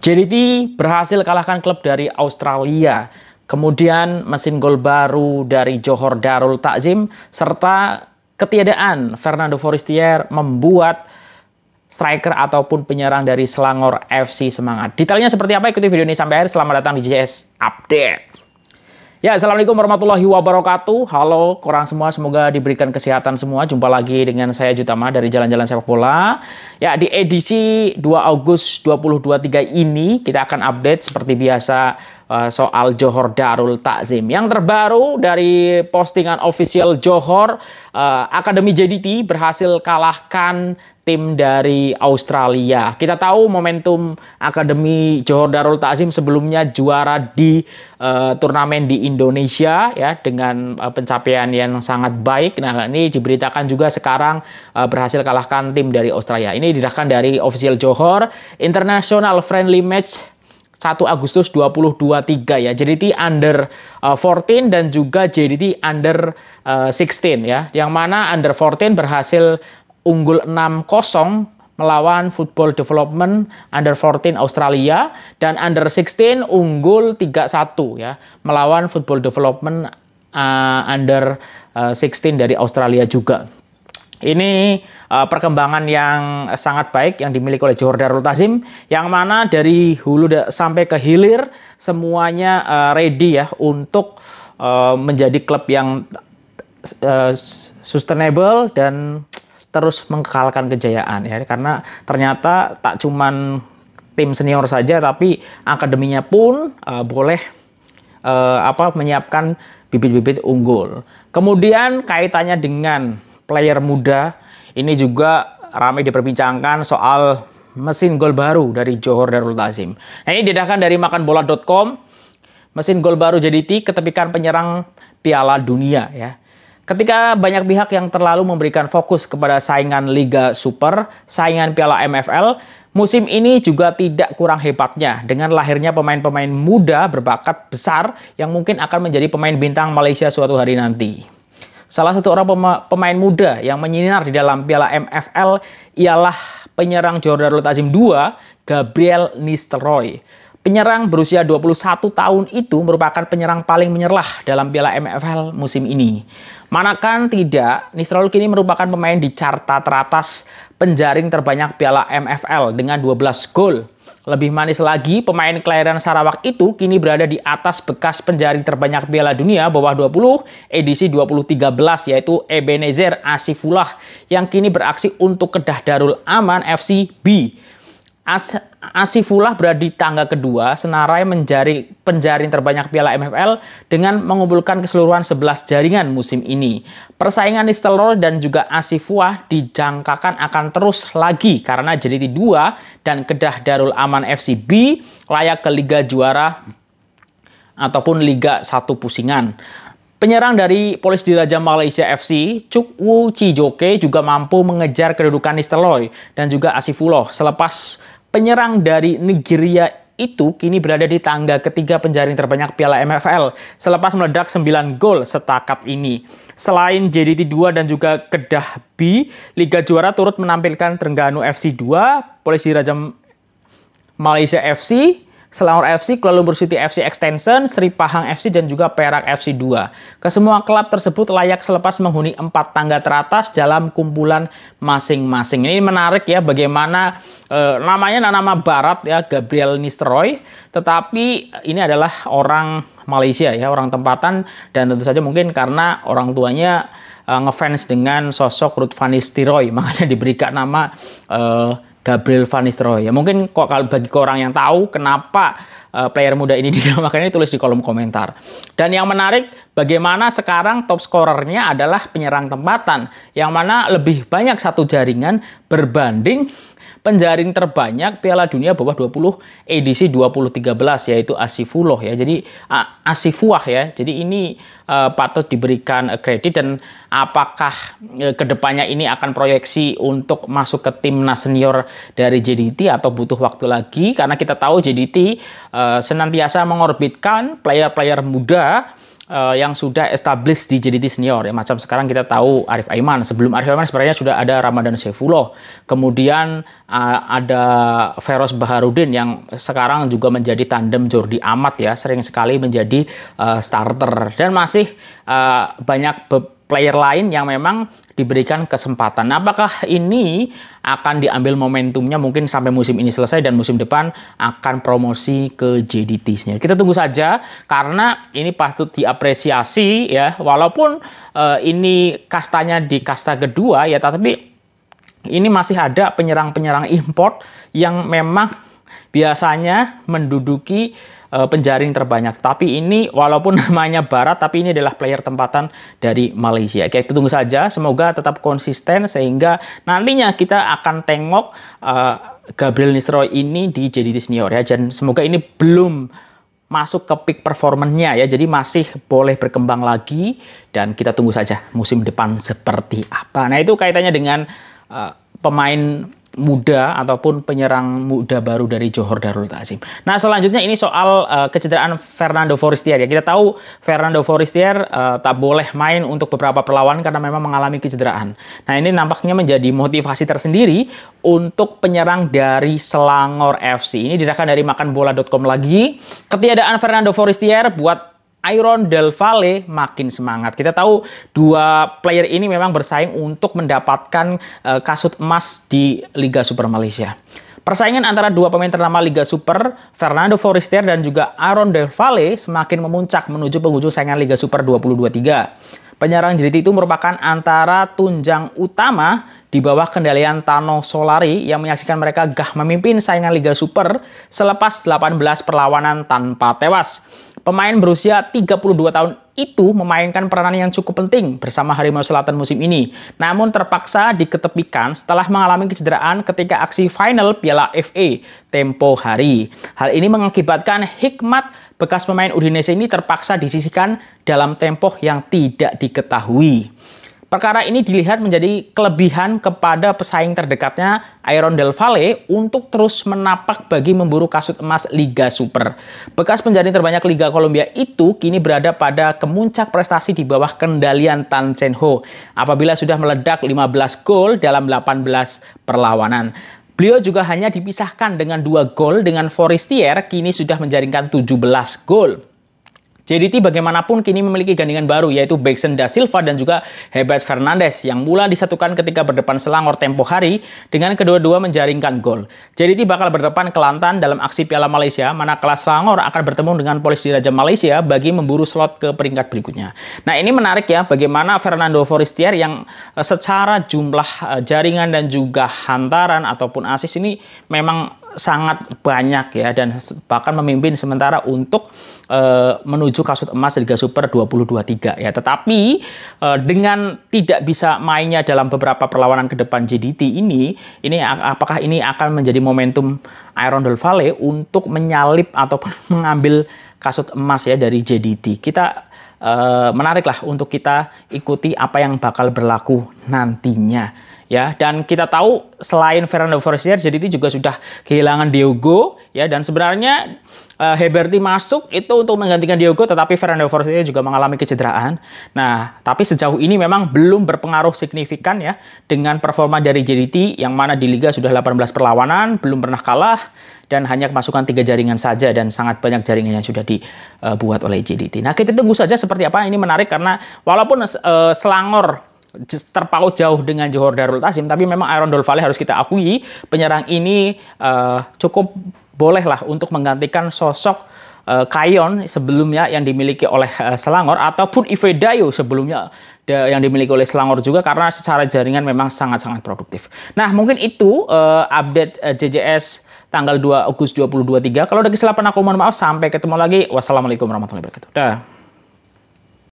JDT berhasil kalahkan klub dari Australia. Kemudian mesin gol baru dari Johor Darul Takzim serta ketiadaan Fernando Forestier membuat striker ataupun penyerang dari Selangor FC semangat. Detailnya seperti apa? Ikuti video ini sampai akhir. Selamat datang di JS Update. Ya, assalamualaikum warahmatullahi wabarakatuh. Halo korang semua, semoga diberikan kesehatan semua. Jumpa lagi dengan saya Jutama dari Jalan-Jalan Sepak Bola. Ya, di edisi 2 Agustus 2023 ini kita akan update seperti biasa soal Johor Darul Takzim. Yang terbaru dari postingan official Johor, Akademi JDT berhasil kalahkan tim dari Australia. Kita tahu momentum Akademi Johor Darul Takzim sebelumnya juara di turnamen di Indonesia ya dengan pencapaian yang sangat baik. Nah, ini diberitakan juga sekarang berhasil kalahkan tim dari Australia. Ini dirahkan dari official Johor. International Friendly Match 1 Agustus 2023 ya. JDT under 14 dan juga JDT under 16 ya. Yang mana under 14 berhasil unggul 6-0 melawan Football Development under 14 Australia, dan under 16 unggul 3-1 ya melawan Football Development under 16 dari Australia juga. Ini perkembangan yang sangat baik yang dimiliki oleh Johor Darul Takzim, yang mana dari hulu sampai ke hilir semuanya ready ya untuk menjadi klub yang sustainable dan terus mengekalkan kejayaan ya, karena ternyata tak cuman tim senior saja tapi akademinya pun boleh menyiapkan bibit-bibit unggul. Kemudian kaitannya dengan player muda, ini juga ramai diperbincangkan soal mesin gol baru dari Johor Darul Takzim. Nah, ini didapatkan dari makanbola.com. Mesin gol baru JDT ketepikan penyerang Piala Dunia ya. Ketika banyak pihak yang terlalu memberikan fokus kepada saingan Liga Super, saingan Piala MFL, musim ini juga tidak kurang hebatnya dengan lahirnya pemain-pemain muda berbakat besar yang mungkin akan menjadi pemain bintang Malaysia suatu hari nanti. Salah satu orang pemain muda yang menyinar di dalam Piala MFL ialah penyerang Johor Darul Takzim 2, Gabriel Nistelrooy. Penyerang berusia 21 tahun itu merupakan penyerang paling menyerlah dalam Piala MFL musim ini. Manakan tidak, Nistelrooy kini merupakan pemain di carta teratas penjaring terbanyak Piala MFL dengan 12 gol. Lebih manis lagi, pemain kelahiran Sarawak itu kini berada di atas bekas penjaring terbanyak Piala Dunia bawah 20 edisi 2013, yaitu Ebenezer Asifullah yang kini beraksi untuk Kedah Darul Aman FC B. Asifullah berada di tangga kedua senarai menjadi penjaring terbanyak Piala MFL dengan mengumpulkan keseluruhan 11 jaringan musim ini. Persaingan Nistelrooy dan juga Asifullah dijangkakan akan terus lagi karena JDT 2 dan Kedah Darul Aman FC B layak ke Liga Juara ataupun Liga 1 pusingan. Penyerang dari Police Diraja Malaysia FC, Chuk Woo Chijoke, juga mampu mengejar kedudukan Nistelrooy dan juga Asifullah selepas penyerang dari Nigeria itu kini berada di tangga ketiga penjaring terbanyak Piala MFL selepas meledak 9 gol setakat ini. Selain JDT 2 dan juga Kedah B, Liga Juara turut menampilkan Terengganu FC 2, Polisi Raja Malaysia FC, Selangor FC, Kuala Lumpur City FC Extension, Sri Pahang FC, dan juga Perak FC 2. Kesemua klub tersebut layak selepas menghuni 4 tangga teratas dalam kumpulan masing-masing. Ini menarik ya, bagaimana namanya nama barat ya, Gabriel Nistelrooy, tetapi ini adalah orang Malaysia ya, orang tempatan, dan tentu saja mungkin karena orang tuanya ngefans dengan sosok Ruud van Nistelrooy, makanya diberikan nama Gabriel van Nistelrooy. Ya, mungkin kok kalau bagi orang yang tahu kenapa player muda ini dinamakan, ini tulis di kolom komentar. Dan yang menarik, bagaimana sekarang top scorernya adalah penyerang tempatan, yang mana lebih banyak satu jaringan berbanding penjaring terbanyak Piala Dunia bawah 20 edisi 2013, yaitu Asifullah ya. Jadi Asifullah ya. Jadi ini patut diberikan kredit. Dan apakah kedepannya ini akan proyeksi untuk masuk ke timnas senior dari JDT atau butuh waktu lagi? Karena kita tahu JDT senantiasa mengorbitkan player-player muda yang sudah established di JDT senior ya, macam sekarang kita tahu Arif Aiman. Sebelum Arif Aiman sebenarnya sudah ada Ramadan Saifullah, kemudian ada Feroz Baharudin yang sekarang juga menjadi tandem Jordi Amat ya, sering sekali menjadi starter, dan masih banyak player lain yang memang diberikan kesempatan. Nah, apakah ini akan diambil momentumnya mungkin sampai musim ini selesai dan musim depan akan promosi ke JDT senior? Kita tunggu saja, karena ini patut diapresiasi ya, walaupun ini kastanya di kasta kedua ya, tapi ini masih ada penyerang-penyerang import yang memang biasanya menduduki penjaring terbanyak. Tapi ini walaupun namanya Barat, tapi ini adalah player tempatan dari Malaysia. Oke, kita tunggu saja. Semoga tetap konsisten sehingga nantinya kita akan tengok Gabriel Nisroy ini di JDT senior ya. Dan semoga ini belum masuk ke peak performance-nya ya. Jadi masih boleh berkembang lagi, dan kita tunggu saja musim depan seperti apa. Nah, itu kaitannya dengan pemain muda ataupun penyerang muda baru dari Johor Darul Ta'zim. Nah, selanjutnya ini soal kecederaan Fernando Forestier ya. Kita tahu Fernando Forestier tak boleh main untuk beberapa perlawanan karena memang mengalami kecederaan. Nah, ini nampaknya menjadi motivasi tersendiri untuk penyerang dari Selangor FC. Ini didapatkan dari makanbola.com lagi. Ketiadaan Fernando Forestier buat Iron Del Valle makin semangat. Kita tahu dua player ini memang bersaing untuk mendapatkan kasut emas di Liga Super Malaysia. Persaingan antara dua pemain ternama Liga Super, Fernando Forestier dan juga Iron Del Valle, semakin memuncak menuju penghujung saingan Liga Super 2023. Penyerang JDT itu merupakan antara tunjang utama di bawah kendalian Tano Solari yang menyaksikan mereka gah memimpin saingan Liga Super selepas 18 perlawanan tanpa tewas. Pemain berusia 32 tahun itu memainkan peranan yang cukup penting bersama Harimau Selatan musim ini. Namun terpaksa diketepikan setelah mengalami kecederaan ketika aksi final Piala FA tempo hari. Hal ini mengakibatkan Hikmat, bekas pemain Udinese ini, terpaksa disisihkan dalam tempo yang tidak diketahui. Perkara ini dilihat menjadi kelebihan kepada pesaing terdekatnya Iron Del Valle untuk terus menapak bagi memburu kasut emas Liga Super. Bekas penjaring terbanyak Liga Kolombia itu kini berada pada kemuncak prestasi di bawah kendalian Tan Chen Ho apabila sudah meledak 15 gol dalam 18 perlawanan. Beliau juga hanya dipisahkan dengan 2 gol dengan Forestier, kini sudah menjaringkan 17 gol. JDT bagaimanapun kini memiliki gandingan baru, yaitu Bexen da Silva dan juga Herbert Fernandes yang mula disatukan ketika berdepan Selangor tempo hari dengan kedua-dua menjaringkan gol. JDT bakal berdepan Kelantan dalam aksi Piala Malaysia, manakala Selangor akan bertemu dengan Polis Diraja Malaysia bagi memburu slot ke peringkat berikutnya. Nah, ini menarik ya, bagaimana Fernando Forestier yang secara jumlah jaringan dan juga hantaran ataupun assist ini memang sangat banyak ya, dan bahkan memimpin sementara untuk menuju kasut emas Liga Super 2023 ya. Tetapi dengan tidak bisa mainnya dalam beberapa perlawanan ke depan JDT ini apakah ini akan menjadi momentum Iron Del Valle untuk menyalip ataupun mengambil kasut emas ya dari JDT? Kita menarik lah untuk kita ikuti apa yang bakal berlaku nantinya. Ya, dan kita tahu selain Fernando Forestier, JDT juga sudah kehilangan Diogo ya, dan sebenarnya Heberty masuk itu untuk menggantikan Diogo, tetapi Fernando Forestier juga mengalami kecederaan. Nah, tapi sejauh ini memang belum berpengaruh signifikan ya dengan performa dari JDT yang mana di Liga sudah 18 perlawanan, belum pernah kalah dan hanya kemasukan 3 jaringan saja, dan sangat banyak jaringan yang sudah dibuat oleh JDT. Nah, kita tunggu saja seperti apa. Ini menarik karena walaupun Selangor terpaut jauh dengan Johor Darul Ta'zim, tapi memang Iron Del Valle harus kita akui penyerang ini cukup boleh lah untuk menggantikan sosok Kayon sebelumnya yang dimiliki oleh Selangor, ataupun Ivedayo sebelumnya yang dimiliki oleh Selangor juga, karena secara jaringan memang sangat-sangat produktif. Nah, mungkin itu update JJS tanggal 2 Agustus 2023. Kalau ada kesilapan aku mohon maaf. Sampai ketemu lagi. Wassalamualaikum warahmatullahi wabarakatuh. Dah.